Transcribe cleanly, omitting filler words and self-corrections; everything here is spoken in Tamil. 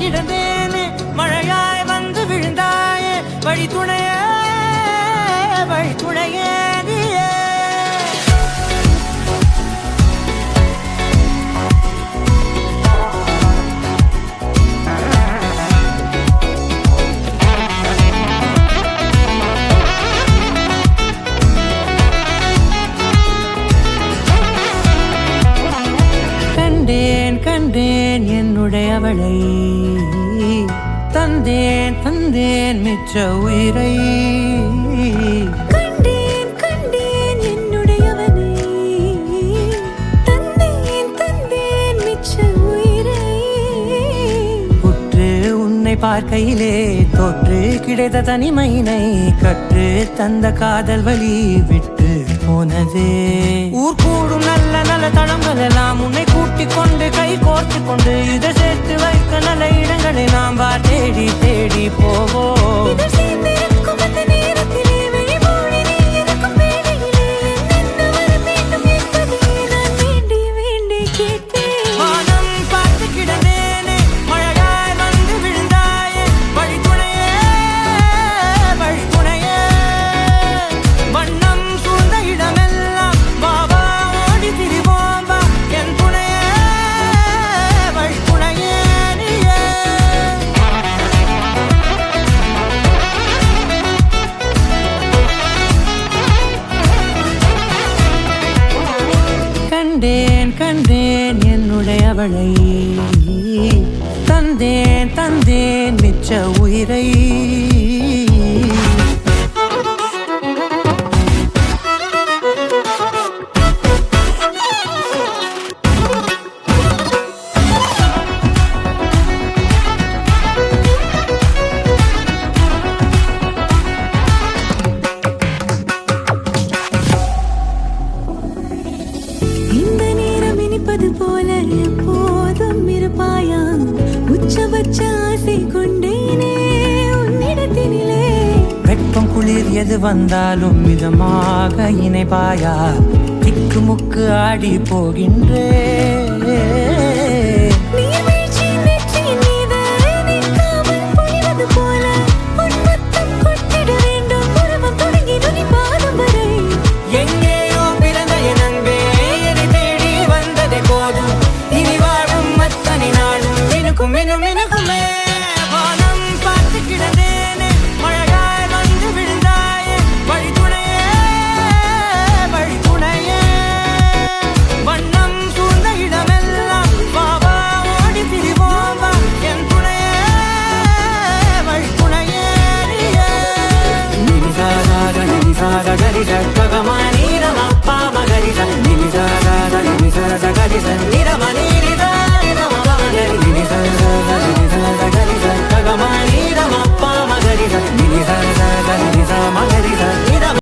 கிடந்தேனே மழையாய் வந்து விழுந்தாயே வழி துணையே நீயே கண்டேன் என்னுடையவளை தந்தேன் மிச்ச உயிரை கண்டேன் என்னுடையவனை தந்தேன் மிச்ச உயிரை உற்று உன்னை பார்க்கையிலே தோற்று கிடைத்த தனிமையினை கற்று தந்த காதல் வழி விட்டு போனதே ஊர் கூடும் நல்ல நல்ல தளங்கள் எல்லாம் உன்னை கூட்டிக் கொண்டு கை கோர்த்து கொண்டு இதை சேர்த்து வைக்க நல்ல இடங்களை நாம் தேடி போவோம் கண்டேன் என்னுடையவளை தந்தேன் மிச்ச உயிரை போல எப்போதும் இருப்பாயா உச்சபட்ச ஆசை கொண்டேனே உன்னிடத்தினிலே வெப்பம் குளிர் எது வந்தாலும் மிதமாக இணைப்பாயா திக்கு முக்கு ஆடி போகின்றே Ni